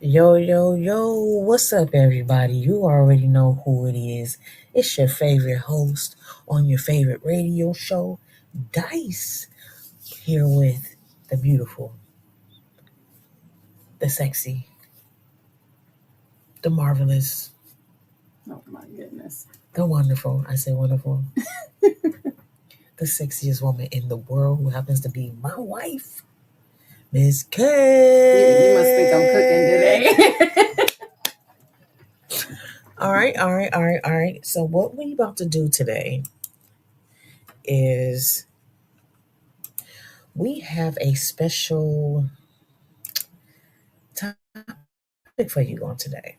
Yo, yo, yo, what's up, everybody? You already know who it is. It's your favorite host on your favorite radio show, Dice, here with the beautiful, the sexy, the marvelous, Oh my goodness. the wonderful. I say wonderful. The sexiest woman in the world who happens to be my wife, Miss K. You must think I'm cooking today. All right. So, what we about to do today is we have a special topic for you on today.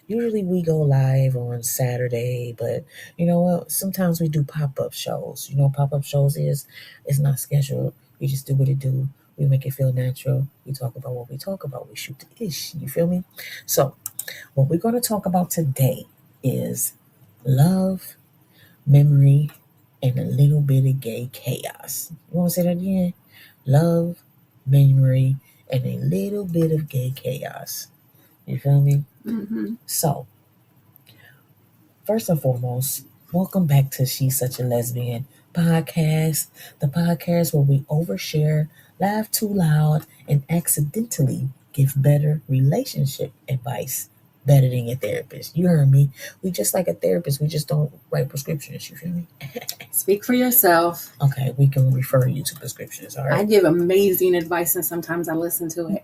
Usually we go live on Saturday, but you know what? Sometimes we do pop-up shows. You know what pop-up shows is? It's not scheduled. We just do what it do. We make it feel natural. We talk about what we talk about. We shoot the ish. You feel me? So what we're going to talk about today is love, memory, and a little bit of gay chaos. You want to say that again? Love, memory, and a little bit of gay chaos. You feel me? Mm-hmm. So, first and foremost, welcome back to She's Such a Lesbian podcast, the podcast where we overshare, laugh too loud, and accidentally give better relationship advice better than your therapist. You heard me. We just like a therapist. We just don't write prescriptions. You feel me? Speak for yourself. Okay, we can refer you to prescriptions. All I right. give amazing advice and sometimes I listen to it.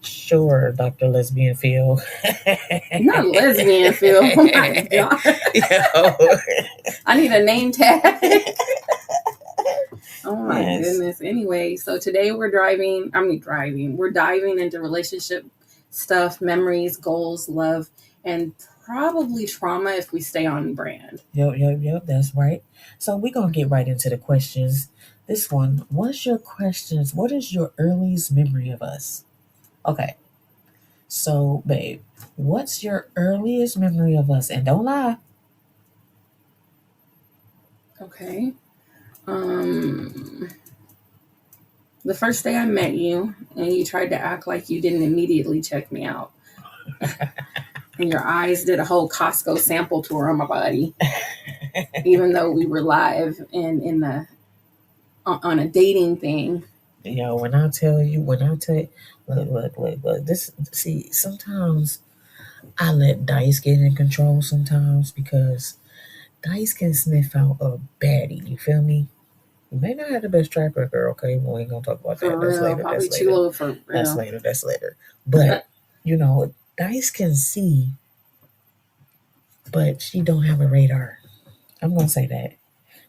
Sure, Dr. Lesbian Phil. Not lesbian, Phil. Oh my God. Yo. I need a name tag. Oh my Yes. goodness. Anyway, so today we're we're diving into relationship stuff, memories, goals, love, and probably trauma if we stay on brand. Yep, that's right. So we're gonna get right into the questions. This one, what's your questions? What is your earliest memory of us? Okay. So, babe, what's your earliest memory of us? And don't lie. Okay. The first day I met you and you tried to act like you didn't immediately check me out. And your eyes did a whole Costco sample tour on my body, even though we were live and on a dating thing. When I tell you, look, this, see, sometimes I let Dice get in control sometimes because Dice can sniff out a baddie. You feel me? You may not have the best track record, okay? We ain't gonna talk about For that. real, That's later. probably That's too later. low for real. That's later. But Dice can see, but she don't have a radar. I'm gonna say that.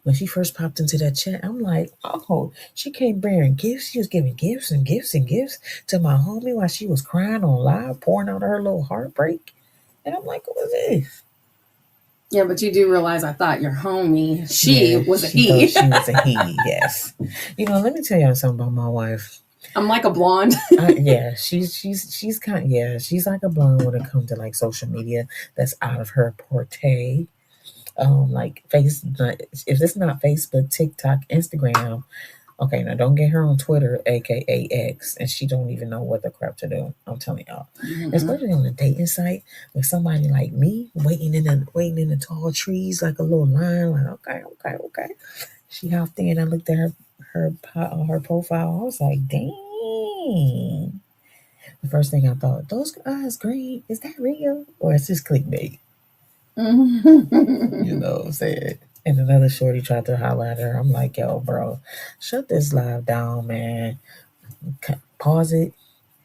When she first popped into that chat, I'm like, oh, she came bringing gifts. She was giving gifts and gifts and gifts to my homie while she was crying on live, pouring out her little heartbreak. And I'm like, what is this? Yeah, but you do realize I thought your homie, she was a he. She was a he, yes. Let me tell y'all something about my wife. I'm like a blonde. She's she's like a blonde when it comes to like social media. That's out of her forte. Like if it's not Facebook, TikTok, Instagram. Okay, now don't get her on Twitter, aka X, and she don't even know what the crap to do. I'm telling y'all, especially on the dating site with somebody like me waiting in the tall trees like a little line. Like okay. She hopped in. I looked at her profile. I was like, dang. The first thing I thought, those eyes green. Is that real or is this clickbait? You know what I'm saying? And another shorty tried to holler at her. I'm like, yo, bro, shut this live down, man. Pause it,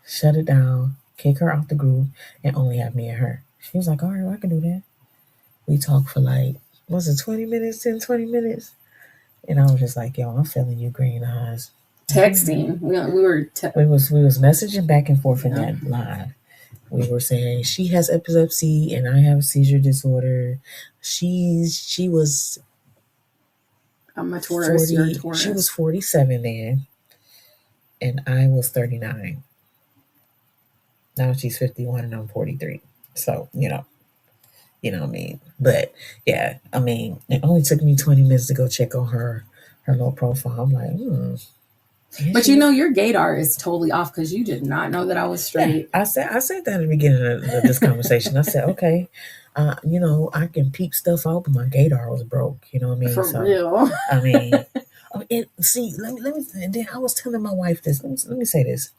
shut it down, kick her out the group, and only have me and her. She was like, all right, well, I can do that. We talked for like, was it 20 minutes, 10, 20 minutes? And I was just like, yo, I'm feeling you, green eyes. Texting. We was messaging back and forth in that live. We were saying she has epilepsy and I have seizure disorder. She was I'm a Taurus, you're a Taurus. She was 47 then, and I was 39. Now she's 51 and I'm 43. So, you know what I mean? But yeah, I mean, it only took me 20 minutes to go check on her little profile. I'm like, And But she you know, was, your gaydar is totally off because you did not know that I was yeah. straight. I said that in the beginning of this conversation. I said, okay, I can peep stuff out, but my gaydar was broke. You know what I mean? For So, real. I mean, see, let me. And then I was telling my wife this. Let me say this.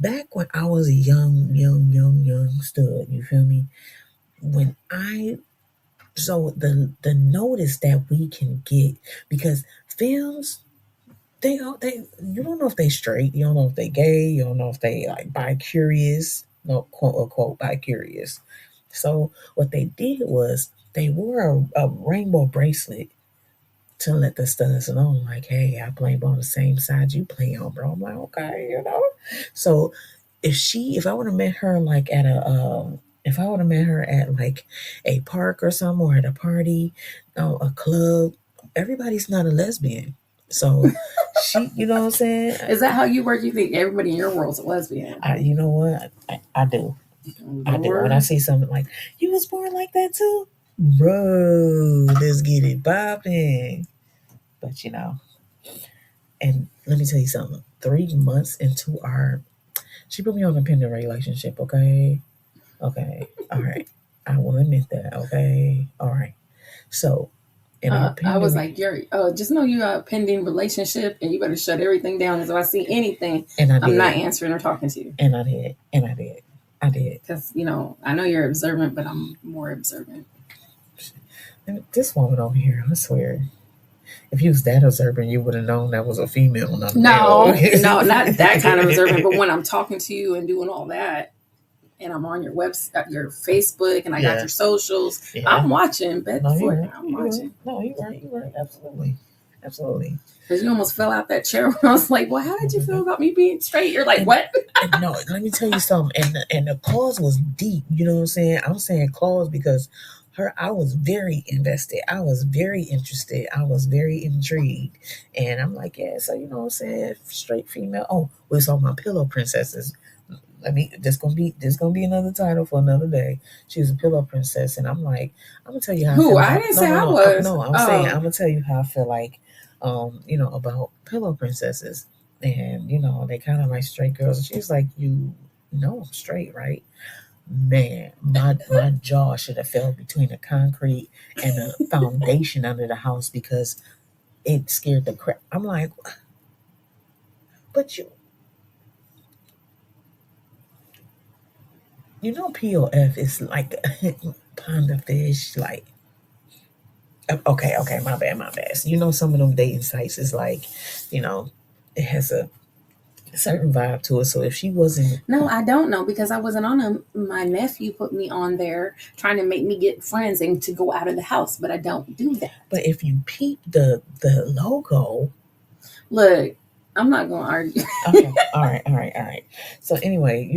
Back when I was a young stud, you feel me? When I so the notice that we can get, because films, they you don't know if they straight, you don't know if they gay, you don't know if they like bi curious, no, quote unquote bi curious. So what they did was they wore a rainbow bracelet to let the studs know, like, hey, I play on the same side you play on, bro. I'm like, okay. So if I would have met her like at if I would have met her at like a park or something, or at a party, a club, everybody's not a lesbian. So you know what I'm saying? Is that how you work? You think everybody in your world's a lesbian? You know what? I do. I do. When I Lord. see something like, you was born like that too? Bro, let's get it popping. But and let me tell you something. 3 months into she put me on a pending relationship, okay? Okay. All right. I will admit that, okay? All right. So, in our I was pending, like, you're just know you got a pending relationship and you better shut everything down because if I see anything, and I I'm not did, answering or talking to you. and I did, and I did. I did. Because, I know you're observant, but I'm more observant. And this woman over here, I swear, if you was that observant, you would have known that was a female, not a male. No, no, not that kind of observant, but when I'm talking to you and doing all that, and I'm on your website, your Facebook, and I got Yeah. your socials, Yeah. I'm watching. No, you Bedford, weren't. I'm You weren't. watching. No, you weren't. You weren't. Absolutely. Absolutely. Because you almost fell out that chair when I was like, well, how did you feel about me being straight? You're like, what? And no, let me tell you something. And the clause was deep. You know what I'm saying? I'm saying clause because I was very invested. I was very interested. I was very intrigued. And I'm like, yeah, so you know what I'm saying? Straight female. Oh, we saw my pillow princesses. This gonna be another title for another day. She was a pillow princess, and I'm like, I'm gonna tell you how I Who? feel I about didn't no say no I no was. no. I'm saying I'm Oh, gonna tell you how I feel like, about pillow princesses, and they kind of like straight girls. And she's like, you know I'm straight, right? Man, my jaw should have fell between the concrete and the foundation under the house because it scared the crap. I'm like, but POF is like pond of fish, like. Okay, my bad. So, some of them dating sites is like, you know, it has a certain vibe to it. So if she wasn't, no, I don't know because I wasn't on them. My nephew put me on there trying to make me get friends and to go out of the house, but I don't do that. but if you peep the logo, Look, I'm not going to argue. okay, all right. So anyway,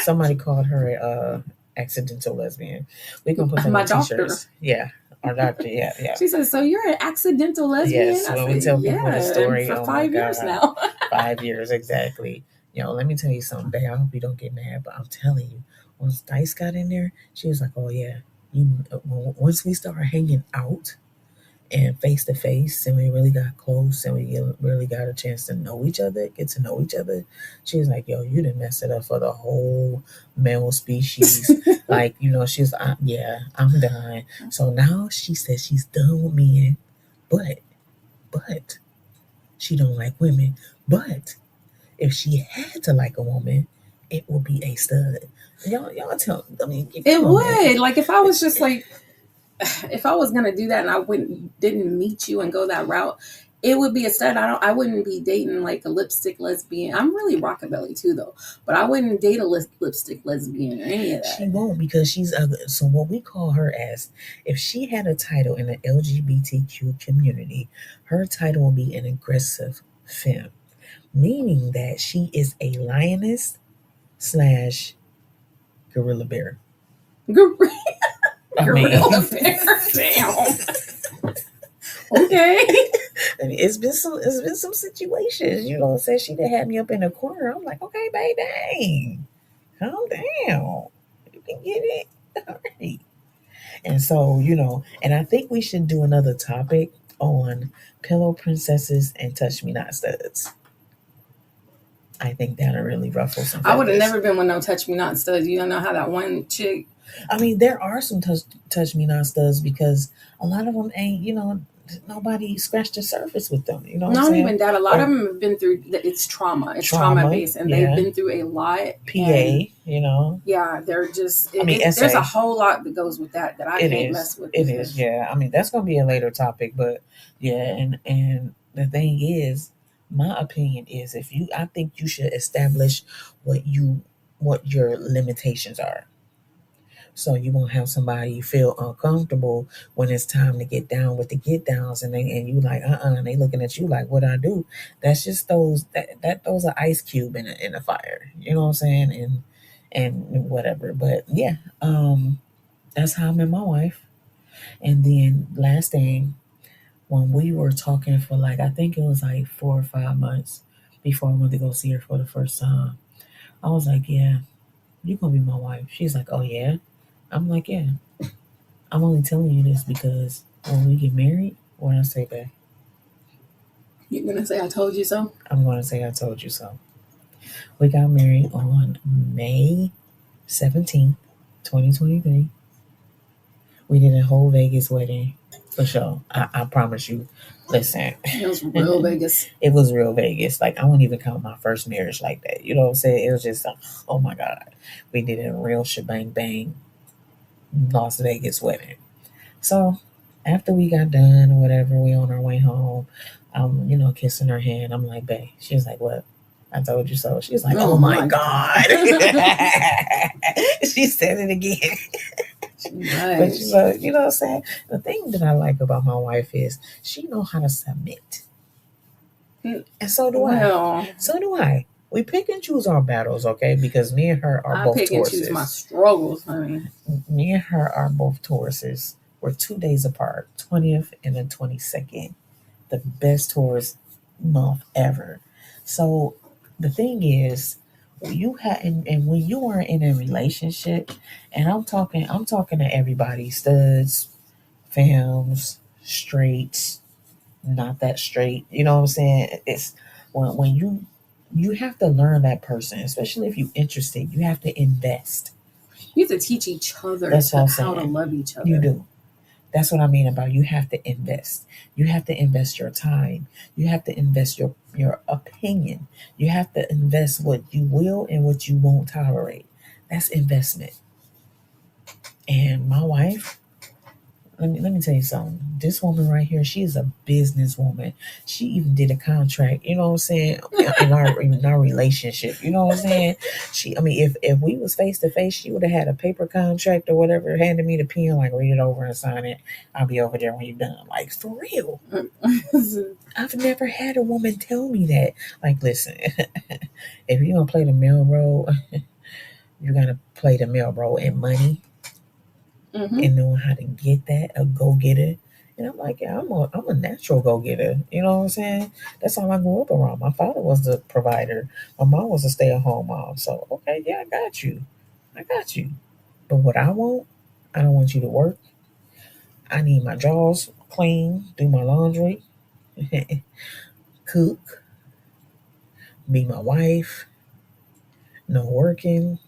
somebody called her a accidental lesbian. We're gonna put that My on doctor. t-shirts. Yeah, our doctor. Yeah, yeah. She said, so you're an accidental lesbian? Yes, I when we said, tell people the yeah, and story, for oh my 5 years God, now. 5 years exactly. Let me tell you something, babe. I hope you don't get mad, but I'm telling you, once Dice got in there, she was like, "Oh yeah, once we start hanging out and face to face, and we really got close, and we really got a chance to know each other, get to know each other." She was like, "Yo, you didn't mess it up for the whole male species." Like, she's, yeah, I'm done. So now she says she's done with men, but she don't like women. But if she had to like a woman, it would be a stud. Y'all tell. I mean, It come on, man. would. Like if I was just like, if I was gonna do that and I didn't meet you and go that route, it would be a stud. I wouldn't be dating like a lipstick lesbian. I'm really rockabilly too though, but I wouldn't date a lipstick lesbian or any of She that. won't because she's ugly. So what we call her as, if she had a title in the LGBTQ community, her title would be an aggressive femme, meaning that she is a lioness slash gorilla bear. I mean, Gorilla bear. Damn. Okay. I mean, it's been some situations, she done had me up in a corner. I'm like, okay, babe, dang, calm down. You can get it. All right. And so, and I think we should do another topic on pillow princesses and touch me not studs. I think that'll really ruffle some I would have feathers. never been with no touch me not studs. You don't know how that one chick. I mean, there are some touch me not studs because a lot of them ain't, nobody scratched the surface with them. You know what I'm Not saying? even that. A lot Or of them have been through. It's trauma. It's trauma trauma, based, and they've yeah. been through a lot. PA, And yeah, they're just. I mean, There's SA. a whole lot that goes with that I It can't is. mess with. It is. Yeah. I mean, that's gonna be a later topic, but yeah. And the thing is, my opinion is, I think you should establish what your limitations are, so you won't have somebody feel uncomfortable when it's time to get down with the get downs, and you like and they looking at you like, what I do? That's just that those are ice cube in a fire. You know what I'm saying? And whatever. But yeah, that's how I met my wife. And then last thing, when we were talking for like, I think it was like 4 or 5 months before I went to go see her for the first time, I was like, yeah, you're gonna be my wife. She's like, oh yeah. I'm like, yeah. I'm only telling you this because when we get married, what I say back, You're gonna say I told you so. I'm gonna say I told you so. We got married on May 17th, 2023. We did a whole Vegas wedding for sure. I promise you. Listen, It was real Vegas. It was real Vegas. Like, I wouldn't even count my first marriage like that. You know what I'm saying? It was just like, oh my God. We did a real shebang bang Las Vegas wedding. So after we got done or whatever, we on our way home. Kissing her hand. I'm like, babe. She's like, what? I told you so. She's like, oh my God. She said it again. But you know what I'm saying? The thing that I like about my wife is she know how to submit. And so do I. So do I. We pick and choose our battles, okay? Because me and her are both Tauruses. I pick and choose my struggles, honey. Me and her are both Tauruses. We're 2 days apart, 20th and the 22nd. The best Taurus month ever. So the thing is, you have, and when you are in a relationship, and I'm talking to everybody, studs, femmes, straights, not that straight. You know what I'm saying? It's when you have to learn that person, especially if you're interested. You have to invest. You have to teach each other how to love each other. You do. That's what I mean about you have to invest. You have to invest your time. You have to invest your opinion. You have to invest what you will and what you won't tolerate. That's investment. And my wife, let me tell you something. This woman right here, she is a businesswoman. She even did a contract, you know what I'm saying, in our relationship. You know what I'm saying? If we was face to face, she would have had a paper contract or whatever, handed me the pen, like, read it over and sign it. I'll be over there when you're done. Like, for real. I've never had a woman tell me that. Like, listen, if you're gonna play the male role, you gotta play the male role in money. Mm-hmm. And knowing how to get that, a go-getter. And I'm like, yeah, I'm a natural go-getter. You know what I'm saying? That's all I grew up around. My father was the provider. My mom was a stay-at-home mom. So, okay, yeah, I got you. But what I don't want you to work. I need my drawers clean, do my laundry, cook, be my wife, no working.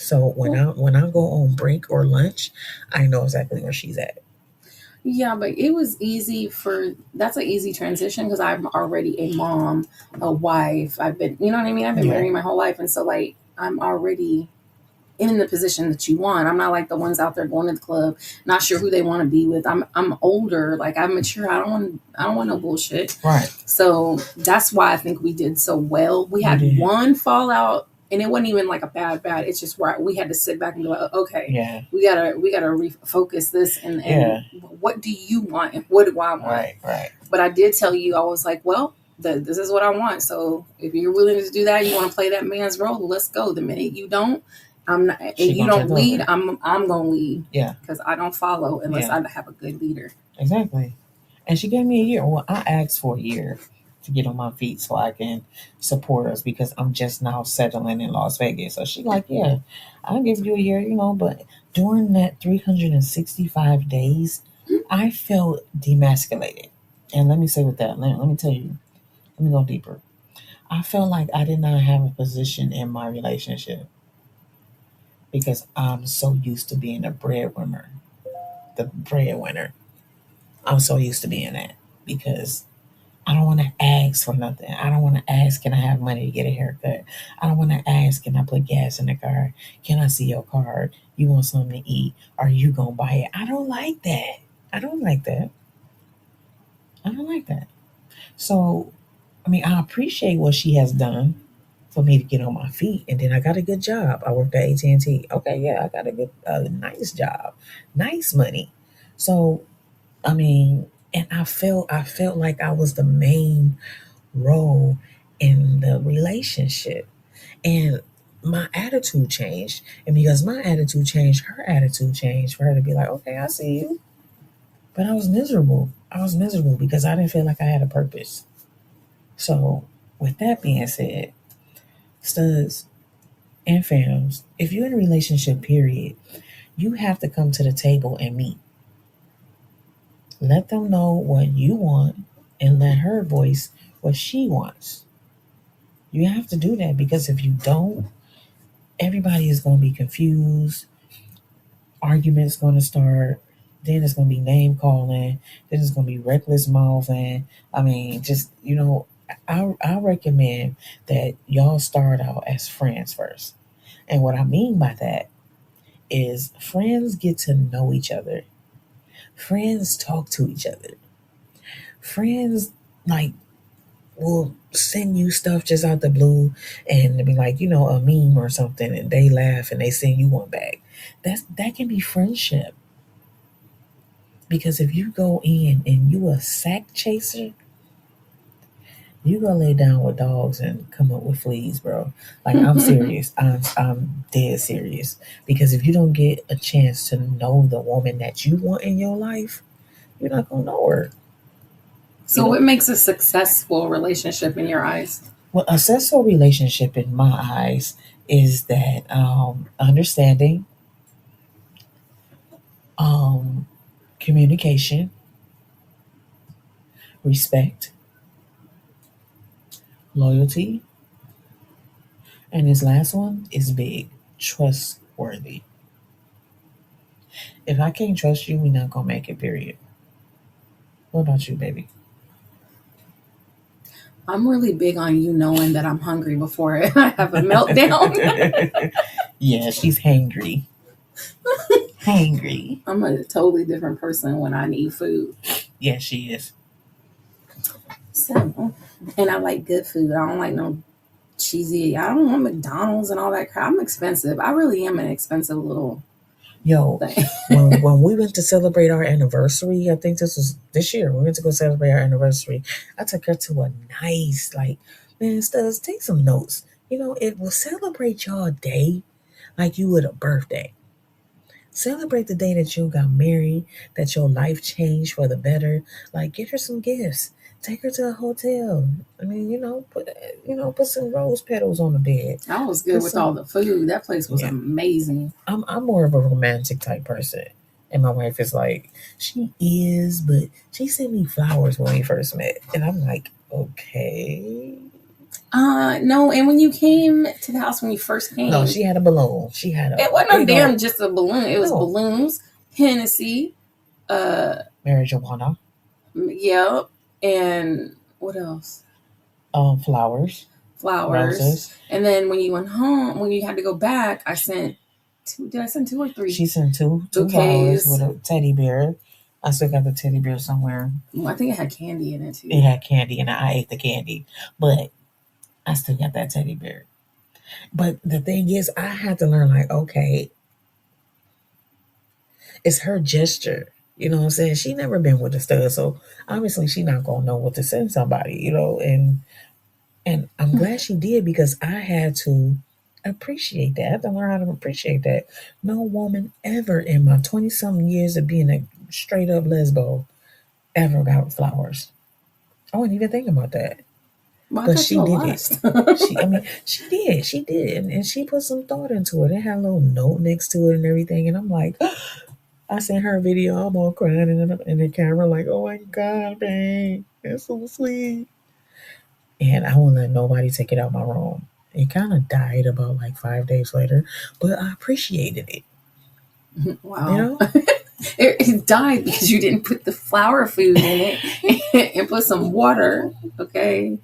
So when I go on break or lunch, I know exactly where she's at. Yeah, but it was easy that's an easy transition because I'm already a mom, a wife. I've been, you know what I mean? I've been married my whole life. And so, like, I'm already in the position that you want. I'm not like the ones out there going to the club, not sure who they want to be with. I'm older, like, I'm mature. I don't want no bullshit. Right. So that's why I think we did so well. We had one fallout. And it wasn't even like a bad. It's just where we had to sit back and be like, okay, we gotta refocus this and what do you want and what do I want? Right. But I did tell you, I was like, well, this is what I want. So if you're willing to do that, you want to play that man's role, let's go. The minute you don't, I'm not, and you don't lead, I'm gonna lead. Yeah. Because I don't follow unless I have a good leader. Exactly. And she gave me a year. Well, I asked for a year to get on my feet so I can support us because I'm just now settling in Las Vegas. So she's like, yeah, I'll give you a year, but during that 365 days, I felt demasculated. And let me say with that, let me tell you, let me go deeper. I felt like I did not have a position in my relationship because I'm so used to being a breadwinner. The breadwinner. I'm so used to being that because I don't want to ask for nothing. I don't want to ask, can I have money to get a haircut? I don't want to ask, can I put gas in the car? Can I see your card? You want something to eat? Are you going to buy it? I don't like that. I don't like that. I don't like that. So, I mean, I appreciate what she has done for me to get on my feet. And then I got a good job. I worked at AT&T. Okay, yeah, I got a nice job, nice money. So, I mean, and I felt like I was the main role in the relationship. And my attitude changed. And because my attitude changed, her attitude changed for her to be like, okay, I see you. But I was miserable. I was miserable because I didn't feel like I had a purpose. So, with that being said, studs and fams, if you're in a relationship, period, you have to come to the table and meet. Let them know what you want and let her voice what she wants. You have to do that because if you don't, everybody is going to be confused. Arguments going to start. Then it's going to be name calling. Then it's going to be reckless mouthing. I mean, just, I recommend that y'all start out as friends first. And what I mean by that is friends get to know each other. Friends talk to each other. Friends, like, will send you stuff just out the blue and be like, a meme or something, and they laugh and they send you one back. That can be friendship. Because if you go in and you a sack chaser, you gonna lay down with dogs and come up with fleas, bro. Like, I'm serious. I'm dead serious. Because if you don't get a chance to know the woman that you want in your life, you're not gonna know her. You So, know, what makes a successful relationship in your eyes? well, a successful relationship in my eyes is that understanding, um, communication, respect, loyalty, and this last one is big, trustworthy. If I can't trust you, we're not gonna make it. Period. What about you, baby? I'm really big on you knowing that I'm hungry before I have a meltdown. Yeah, she's hangry. Hangry. I'm a totally different person when I need food. Yeah, she is. So, and I like good food. I don't like no cheesy. I don't want McDonald's and all that crap. I'm expensive. I really am an expensive little Yo, thing. when we went to celebrate our anniversary, I think this was this year. We went to go celebrate our anniversary. I took her to a nice, like, man, Studs, take some notes. It will celebrate y'all day like you would a birthday. Celebrate the day that you got married, that your life changed for the better. Like, get her some gifts. Take her to a hotel. I mean, put some rose petals on the bed. I was good Put with some. all the food. That place was Yeah, amazing. I'm more of a romantic type person, and my wife is like, she is, but she sent me flowers when we first met, and I'm like, okay. No, and when you came to the house when you first No, came, she had a balloon. She had a it wasn't no big damn old just a balloon. It was no balloons, Hennessy, marijuana, yep, and what else? flowers, Flowers. roses. And then when you went home, when you had to go back, I sent two. Did I send two or three She sent two flowers with bouquets? a teddy bear. I still got the teddy bear somewhere. Well, I think it had candy in it It too. had candy, and I ate the candy, but I still got that teddy bear. But the thing is, I had to learn, like, okay, it's her gesture. You know what I'm saying? She never been with a stud, so obviously she not gonna know what to send somebody. And I'm glad she did because I had to appreciate that. I had to learn how to appreciate that. No woman ever in my 20 something years of being a straight up lesbo ever got flowers. I wasn't even thinking about that. Well, I But got you she a did lot of it. stuff. She did. And she put some thought into it. It had a little note next to it and everything. And I'm like, I sent her a video. I'm all crying in the camera, like, oh my God, babe, that's so sweet. and I won't let nobody take it out my room. It kind of died about like 5 days later, but I appreciated it. You Wow. know? It died because you didn't put the flower food in it and put some water. Okay.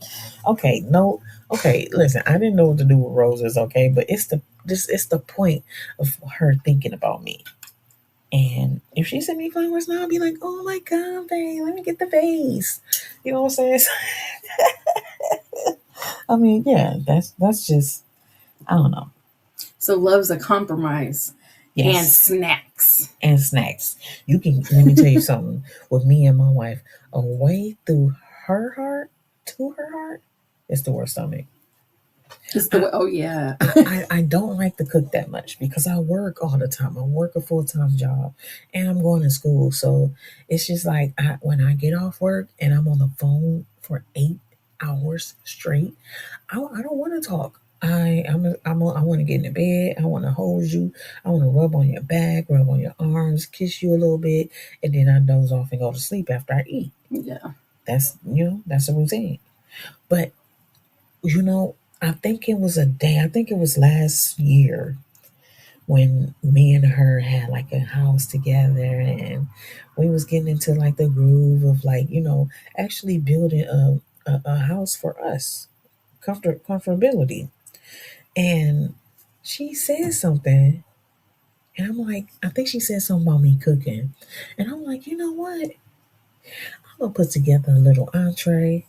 Okay, no, okay. Listen, I didn't know what to do with roses. Okay, but it's the point of her thinking about me. And if she sent me flowers now, I'd be like, oh my god, babe, let me get the vase. You know what I'm saying? I mean, yeah, that's just I don't know. So love's a compromise and Yes, snacks. and snacks. You can let me tell you something. With me and my wife, a way through her heart to her heart is through her stomach. It's the I, way. Oh yeah. I don't like to cook that much because I work all the time. I work a full-time job and I'm going to school. So it's just like when I get off work and I'm on the phone for 8 hours straight, I don't want to talk. I want to get in the bed. I want to hold you. I want to rub on your back, rub on your arms, kiss you a little bit, and then I doze off and go to sleep after I eat. Yeah. That's a routine. But I think it was a day. I think it was last year when me and her had like a house together, and we was getting into like the groove of like actually building a house for us, comfortability. And she said something, and I'm like, I think she said something about me cooking, and I'm like, you know what? I'm gonna put together a little entree,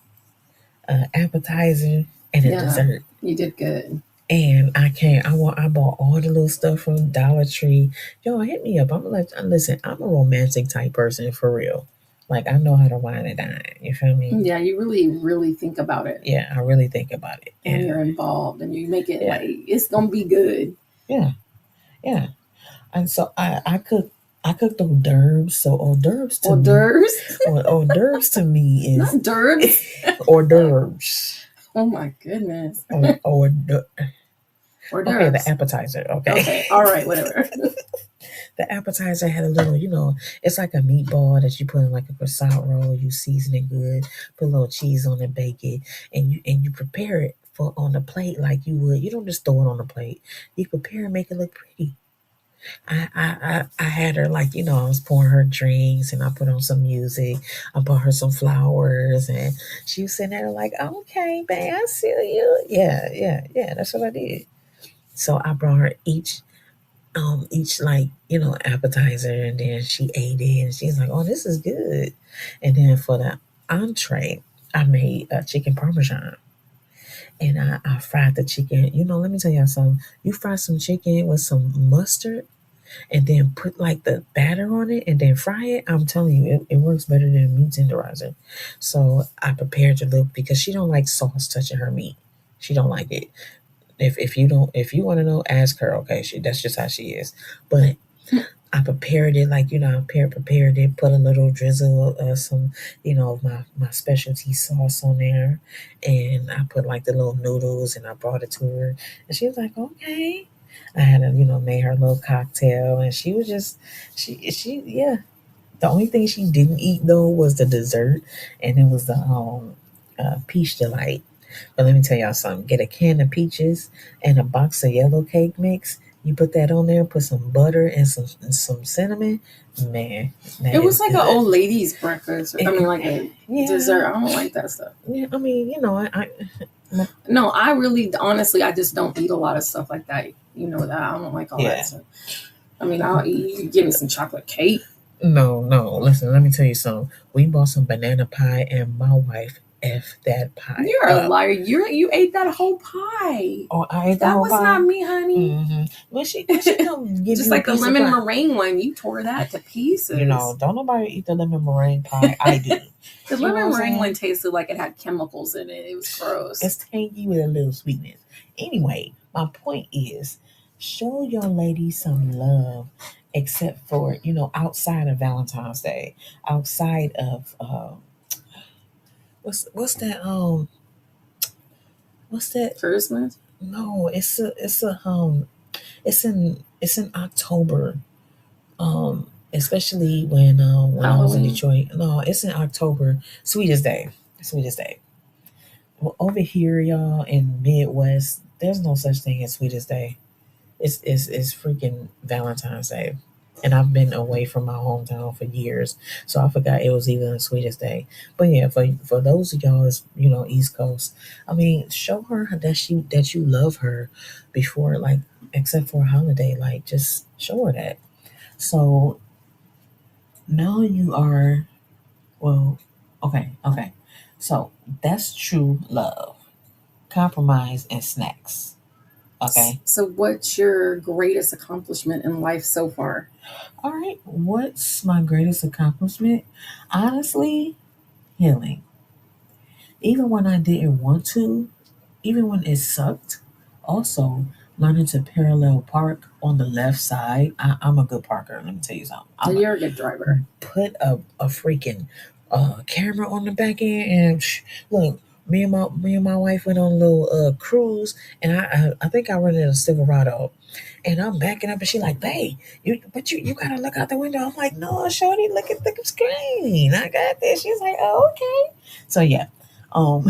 appetizer, and a Yeah. dessert. You did good. And I can't. I bought all the little stuff from Dollar Tree. Yo, hit me up. I'm like, listen, I'm a romantic type person for real. Like I know how to wine and dine. You feel me? Yeah, you really, really think about it. Yeah, I really think about it. And you're involved and you make it Yeah, like it's gonna be good. yeah, yeah. And so I cooked hors d'oeuvres. So Hors d'oeuvres. hors d'oeuvres to me is Not d'oeuvres. hors d'oeuvres. Oh my goodness. Hors Hors okay, the d'oeuvres. appetizer. Okay. Okay. All right. Whatever. The appetizer had a little, it's like a meatball that you put in like a croissant roll. You season it good, put a little cheese on it, bake it, and you prepare it for on the plate like you would. You don't just throw it on the plate. You prepare and make it look pretty. I had her like I was pouring her drinks and I put on some music. I bought her some flowers and she was sitting there like, okay, babe, I see you. Yeah, yeah, yeah. That's what I did. So I brought her each like appetizer, and then she ate it and she's like, oh, this is good. And then for the entree, I made a chicken parmesan, and I fried the chicken. Let me tell you something. You fry some chicken with some mustard and then put like the batter on it and then fry it. I'm telling you, it works better than a meat tenderizer. So I prepared to look because she don't like sauce touching her meat. She don't like it. If you want to know, ask her. Okay, that's just how she is. But I prepared it like I prepared it, put a little drizzle of some of my specialty sauce on there, and I put like the little noodles, and I brought it to her, and she was like, okay. I had to made her a little cocktail, and she was just she yeah. The only thing she didn't eat though was the dessert, and it was the peach delight. But let me tell y'all something. Get a can of peaches and a box of yellow cake mix. You put that on there, put some butter and some cinnamon. Man, that It was is like an good. old lady's breakfast. I mean, like a Yeah, dessert. I don't like that stuff. yeah. I mean, No, I really, honestly, I just don't eat a lot of stuff like that. You know that I don't like all yeah. that stuff. I mean, I'll eat. You give me some chocolate cake. No, no. Listen, let me tell you something. We bought some banana pie, and my wife f that pie You're a up. liar. You ate that whole pie. Oh, I ate the That whole was pie. not me, honey. Mm-hmm. When she come give Just you a like the piece of lemon pie. meringue one, you tore that to pieces. Don't nobody eat the lemon meringue pie. I do. The You know lemon what I'm meringue one saying? tasted like it had chemicals in it. It was gross. It's tangy with a little sweetness. Anyway, my point is, show your lady some love, except for outside of Valentine's Day, outside of what's that? Christmas, No, it's in October. Especially when I was in Halloween. Detroit. No, it's in October. Sweetest day. Sweetest day. Well, over here, y'all, in Midwest, there's no such thing as Sweetest Day. It's freaking Valentine's Day. And I've been away from my hometown for years, so I forgot it was even the Sweetest Day. But yeah, for those of y'all that's East Coast, I mean, show her that you love her before, like, except for a holiday, like, just show her that. So now you are, well, okay. So that's true love, compromise, and snacks. Okay. So, what's your greatest accomplishment in life so far? All right. What's my greatest accomplishment? Honestly, healing. Even when I didn't want to, even when it sucked. Also, learning to parallel park on the left side. I'm a good parker. Let me tell you something. So I'm a you're a good driver. put a freaking camera on the back end and look. Me and my wife went on a little cruise, and I think I rented a Silverado, and I'm backing up, and she like, "Babe, you gotta look out the window." I'm like, "No, shorty, look at the screen. I got this." She's like, "Oh, okay." So yeah, um,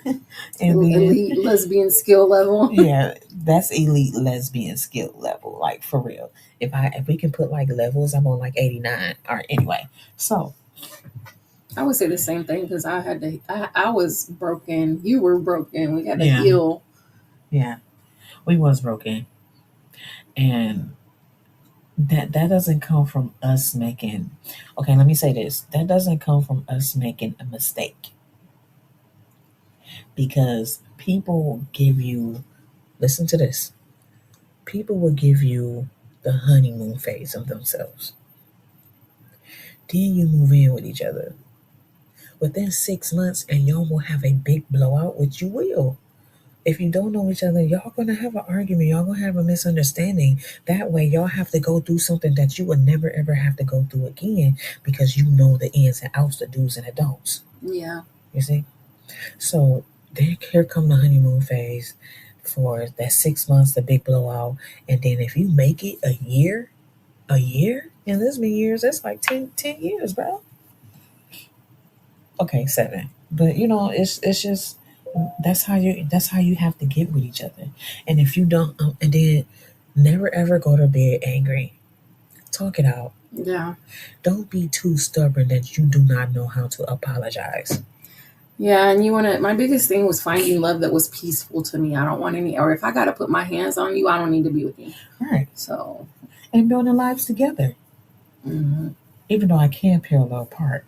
and then Elite lesbian skill level. yeah, that's elite lesbian skill level, like for real. If we can put like levels, I'm on like 89. All right, anyway, so I would say the same thing because I had to. I was broken. You were broken. We had to yeah, heal. yeah, we was broken, and that doesn't come from us making. Okay, let me say this. That doesn't come from us making a mistake, because people give you. Listen to this. People will give you the honeymoon phase of themselves. Then you move in with each other. Within 6 months, and y'all will have a big blowout, which you will. If you don't know each other, y'all gonna have an argument. Y'all gonna have a misunderstanding. That way, y'all have to go through something that you would never ever have to go through again, because you know the ins and outs, the do's and the don'ts. Yeah. You see? So then here come the honeymoon phase for that 6 months, the big blowout, and then if you make it a year, and this been years, that's like 10 years, bro. Okay, 7. But it's just that's how you have to get with each other. And if you don't, and then never ever go to bed angry. Talk it out. Yeah. Don't be too stubborn that you do not know how to apologize. Yeah, and you want to. My biggest thing was finding love that was peaceful to me. I don't want any, or if I got to put my hands on you, I don't need to be with you. Right. So, And building lives together. mhm. Even though I can't parallel park.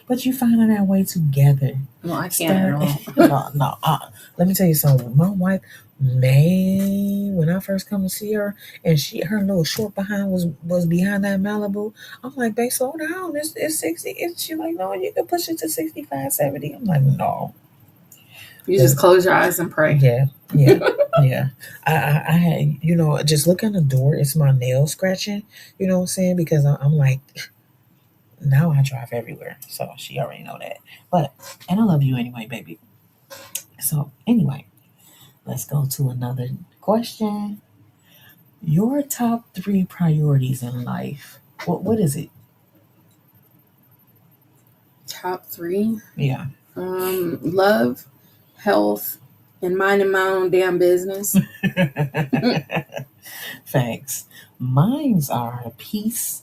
But you finding that way together. No, I can't at all. No. Let me tell you something. My wife, man, when I first come to see her, and her little short behind was behind that Malibu. I'm like, babe, slow down. It's 60. She's like, no, you can push it to 65, 70. I'm like, no. You just close your eyes and pray. Yeah. Yeah. I had, just look at the door. It's my nail scratching. You know what I'm saying? Because I'm like, now I drive everywhere, so she already know that. But and I love you anyway, baby. So anyway, let's go to another question. Your top 3 priorities in life. What is it? Top 3: Yeah. love, health, and minding my own damn business. Thanks. Mine's are peace,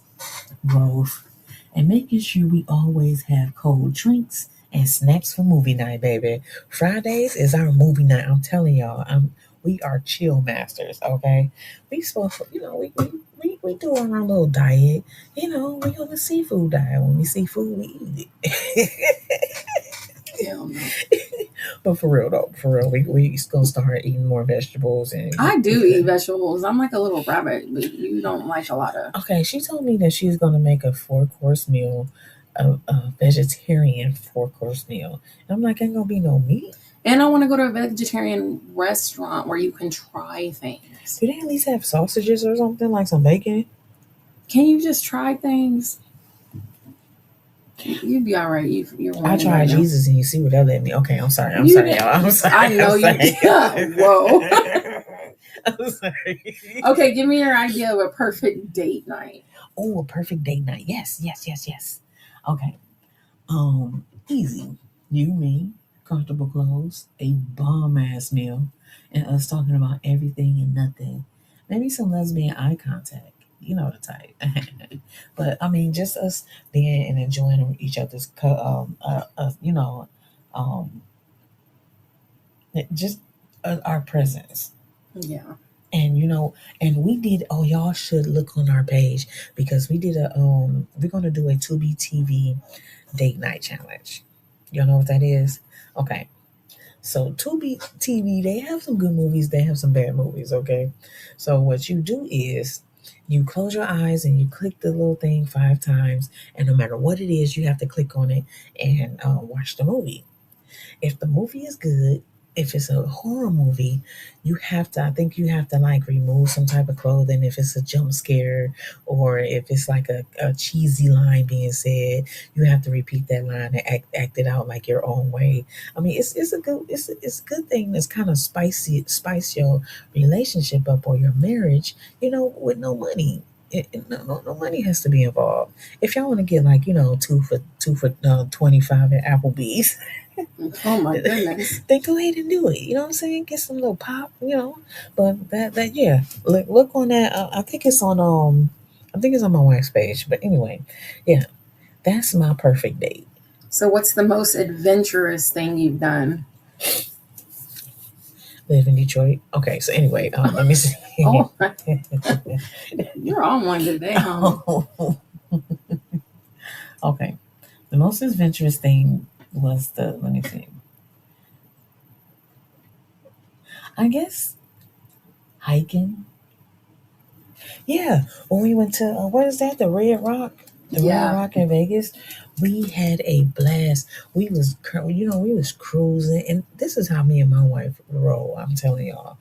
growth, and making sure we always have cold drinks and snacks for movie night, baby. Fridays is our movie night. I'm telling y'all, we are chill masters, okay? We supposed to, we do our little diet. We on the seafood diet. When we see food, we eat it. Hell no. But for real though, for real, we gonna start eating more vegetables and. I do eat vegetables. I'm like a little rabbit, but you don't like a lot of. Okay, she told me that she's gonna make a 4-course meal, a vegetarian 4-course meal. And I'm like, ain't gonna be no meat. And I want to go to a vegetarian restaurant where you can try things. Do they at least have sausages or something, like some bacon? Can you just try things? You'd be all right. You're I tried right Jesus, and you see what that led me. Okay, I'm sorry. I'm sorry, y'all. I'm sorry. I know you. Whoa. I'm sorry. Okay, give me your idea of a perfect date night. Oh, a perfect date night. Yes. Okay. Easy. You, me, comfortable clothes, a bomb ass meal, and us talking about everything and nothing. Maybe some lesbian eye contact. You know the type. But I mean, just us being and enjoying each other's, um, just our presence. Yeah. And and we did. Oh, y'all should look on our page because we did a. We're gonna do a 2BTV date night challenge. Y'all know what that is? Okay. So Tubi TV, they have some good movies, they have some bad movies, okay? So what you do is you close your eyes and you click the little thing 5 times, and no matter what it is, you have to click on it and watch the movie. If the movie is good, if it's a horror movie, you have to, I think you have to like remove some type of clothing if it's a jump scare, or if it's like a cheesy line being said, you have to repeat that line and act it out like your own way. I mean, it's a good thing that's kind of spice your relationship up or your marriage, with no money. No money has to be involved. If y'all want to get like two for 25 at Applebee's, Oh my goodness. then go ahead and do it. You know what I'm saying? Get some little pop. But that yeah, look on that. I think it's on my wife's page. But anyway, yeah, that's my perfect date. So, what's the most adventurous thing you've done? Live in Detroit. Okay, so anyway, let me see. Oh, you're on one today, huh? Okay, the most adventurous thing was the. Let me see. I guess hiking. Yeah, when we went to what is that? The Red Yeah. Rock in Vegas. We had a blast. We was cruising, and this is how me and my wife roll. I'm telling y'all,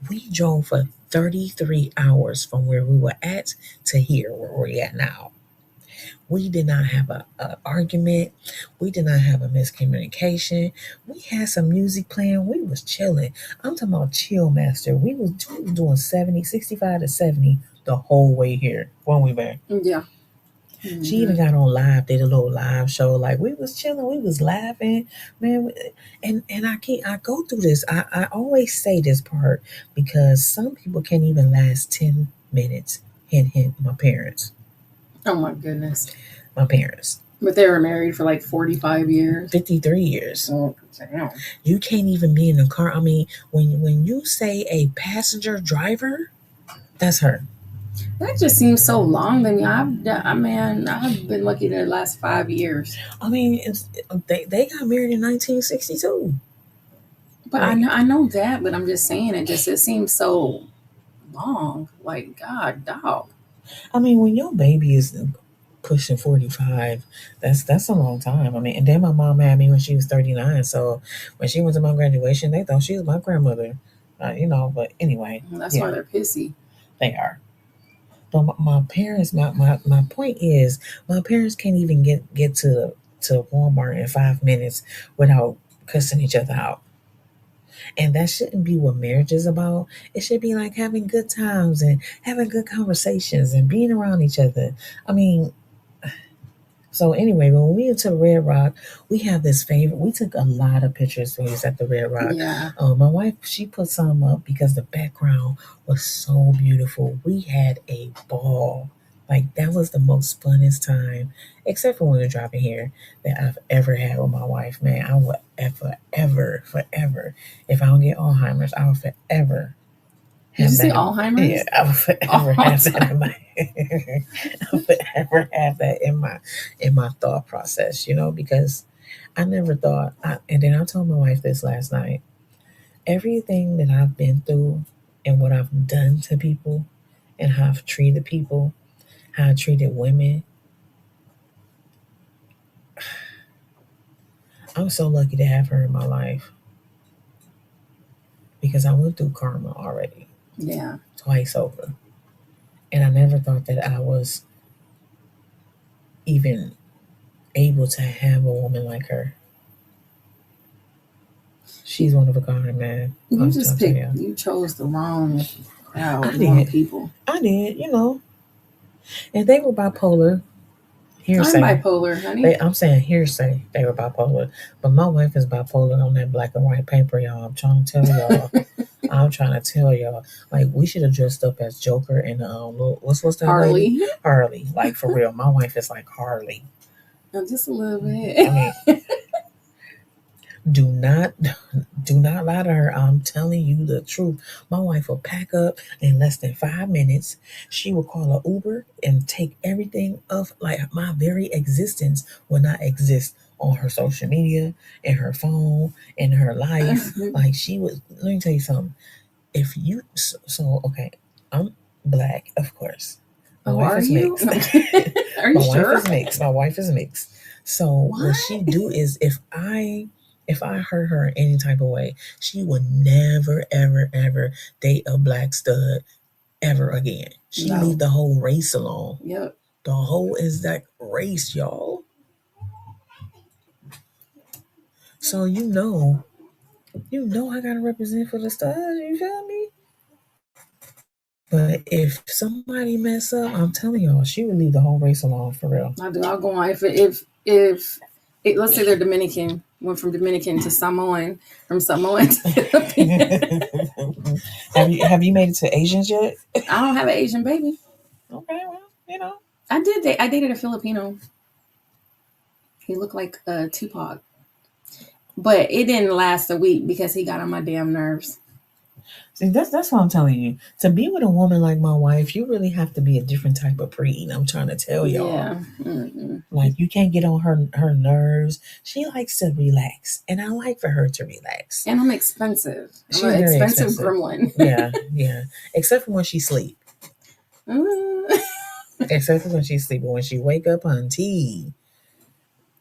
we drove for 33 hours from where we were at to here where we're at now. We did not have a argument. We did not have a miscommunication. We had some music playing. We was chilling. I'm talking about chill master. We was doing 70, 65 to 70 the whole way here when we back. Yeah. She even got on live, did a little live show. Like we was chilling, we was laughing, man. And I go through this. I always say this part because some people can't even last 10 minutes. Hint, hint. My parents. Oh my goodness. My parents. But they were married for like 45 years. 53 years. Oh, damn. You can't even be in the car. I mean, when you say a passenger driver, that's her. That just seems so long to me. I've been lucky the last 5 years. I mean, they got married in 1962. But I know that, but I'm just saying it seems so long. Like, God, dog. I mean, when your baby is pushing 45, that's a long time. I mean, and then my mom had me when she was 39. So when she went to my graduation, they thought she was my grandmother. But anyway, That's why yeah, they're pissy. they are. But my parents, my point is, my parents can't even get to Walmart in 5 minutes without cussing each other out. And that shouldn't be what marriage is about. It should be like having good times and having good conversations and being around each other. I mean, so anyway, when we went to Red Rock, we have this favorite. We took a lot of pictures when we was at the Red Rock. Yeah. My wife, she put some up because the background was so beautiful. We had a ball. Like that was the most funnest time, except for when we were driving here, that I've ever had with my wife. Man, I would forever. If I don't get Alzheimer's, I will forever Did you have say that. Alzheimer's? Yeah, I will forever have that in my. I will forever have that in my thought process. Because I never thought. And then I told my wife this last night. Everything that I've been through and what I've done to people and how I've treated people, how I treated women. I'm so lucky to have her in my life because I went through karma already, Yeah. twice over. And I never thought that I was even able to have a woman like her. She's one of a kind, man. You chose the wrong crowd, I wrong did. people. I did, and they were bipolar. I'm Hearsay. bipolar, honey. I'm saying hearsay. They were bipolar, but my wife is bipolar on that black and white paper, y'all. I'm trying to tell y'all. I'm trying to tell y'all. Like we should have dressed up as Joker and what's that lady? Harley. Harley. Like for real, my wife is like Harley. Just a little bit. I mean, do not lie to her. I'm telling you the truth. My wife will pack up in less than 5 minutes. She will call an Uber and take everything of like my very existence will not exist on her social media, in her phone, in her life. Like she was. Let me tell you something. If you okay, I'm black, of course. My wife are is you? mixed. Are you My sure? wife is mixed. My wife is mixed. So what she do is if I hurt her in any type of way, she would never, ever, ever date a black stud ever again. She No. leave the whole race alone. Yep. The whole exact race, y'all. So I gotta represent for the studs. You feel me? But if somebody mess up, I'm telling y'all, she would leave the whole race alone for real. I'll go on. If let's say they're Dominican, went from Dominican to Samoan, from Samoan to Philippine. have you made it to Asians yet? I don't have an Asian baby. Okay, well, you know. I dated a Filipino. He looked like Tupac. But it didn't last a week because he got on my damn nerves. See, that's what I'm telling you. To be with a woman like my wife, you really have to be a different type of breed. I'm trying to tell y'all. Yeah. Mm-hmm. Like you can't get on her nerves. She likes to relax, and I like for her to relax. And I'm expensive. She's I'm an very expensive gremlin. yeah. Except for when she sleep. Except for when she sleep. But when she wake up on tea.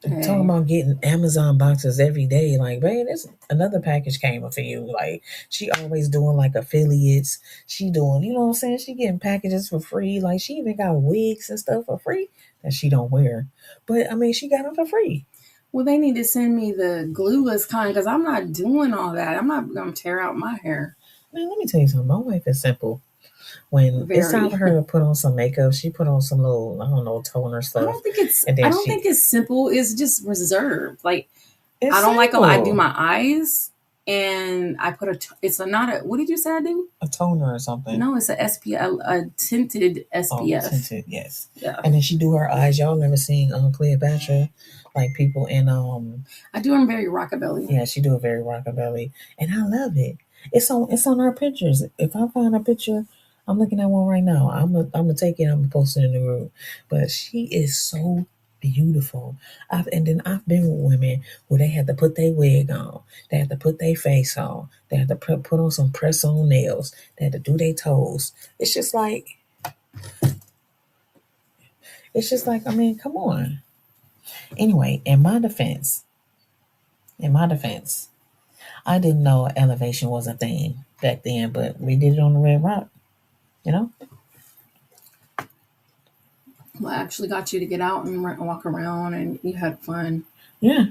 Hey. Talking about getting Amazon boxes every day. Like, babe, this another package came for you. Like, she always doing like affiliates. She doing, you know what I'm saying? She getting packages for free. Like, she even got wigs and stuff for free that she don't wear. But I mean, she got them for free. Well, they need to send me the glueless kind because I'm not doing all that. I'm not gonna tear out my hair. Man, let me tell you something. My wife is simple. When it's time for her to put on some makeup, she put on some little, I don't know, toner stuff. I don't think it's simple. It's just reserved. Like I don't simple. I do my eyes and I put what did you say I do? A toner or something. No, it's a SPF, a tinted SPF. Oh, tinted, yes. Yeah. And then she do her eyes. Y'all never seen Cleopatra? Like people in I do them very rockabilly. Yeah, she do a very rockabilly. And I love it. It's on our pictures. If I find a picture, I'm looking at one right now. I'm gonna take it. I'm gonna post it in the group. But she is so beautiful. I've been with women where they had to put their wig on. They had to put their face on. They had to put on some press on nails. They had to do their toes. It's just like, I mean, come on. Anyway, in my defense, I didn't know elevation was a thing back then, but we did it on the Red Rock. You know? Well, I actually got you to get out and walk around and you had fun. Yeah.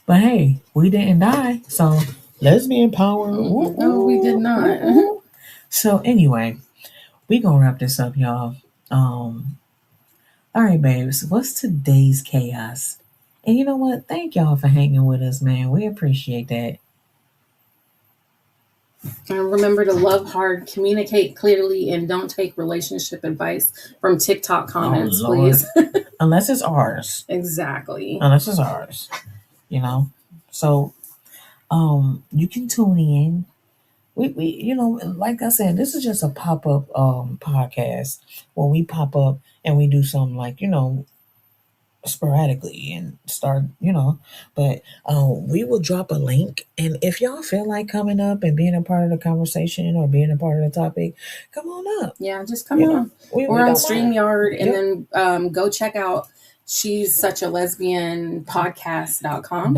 But hey, we didn't die. So, lesbian power. Mm-hmm. No, we did not. So, anyway, we going to wrap this up, y'all. All right, babes. What's today's chaos? And you know what? Thank y'all for hanging with us, man. We appreciate that. And remember to love hard, communicate clearly, and don't take relationship advice from TikTok comments, please. Unless it's ours. Exactly. Unless it's ours. You know? So, you can tune in. We you know, like I said, this is just a pop-up podcast where we pop up and we do something like, you know, sporadically and start, you know, but we will drop a link, and if y'all feel like coming up and being a part of the conversation or being a part of the topic, come on up. Yeah, just come on. We're on StreamYard, and then go check out She's Such a Lesbian podcast.com.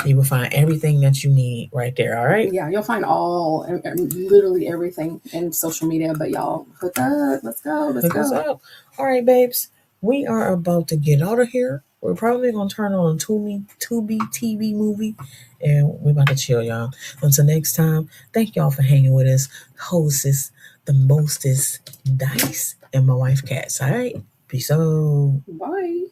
You will find everything that you need right there. All right. Yeah, you'll find literally everything in social media. But y'all hook up. Let's go. Let's go. Us up. All right, babes. We are about to get out of here. We're probably gonna turn on a Tubi TV movie, and we're about to chill, y'all. Until next time, thank y'all for hanging with us. Hostess, the mostest, Dice, and my wife, Cats. All right. Peace out. Bye.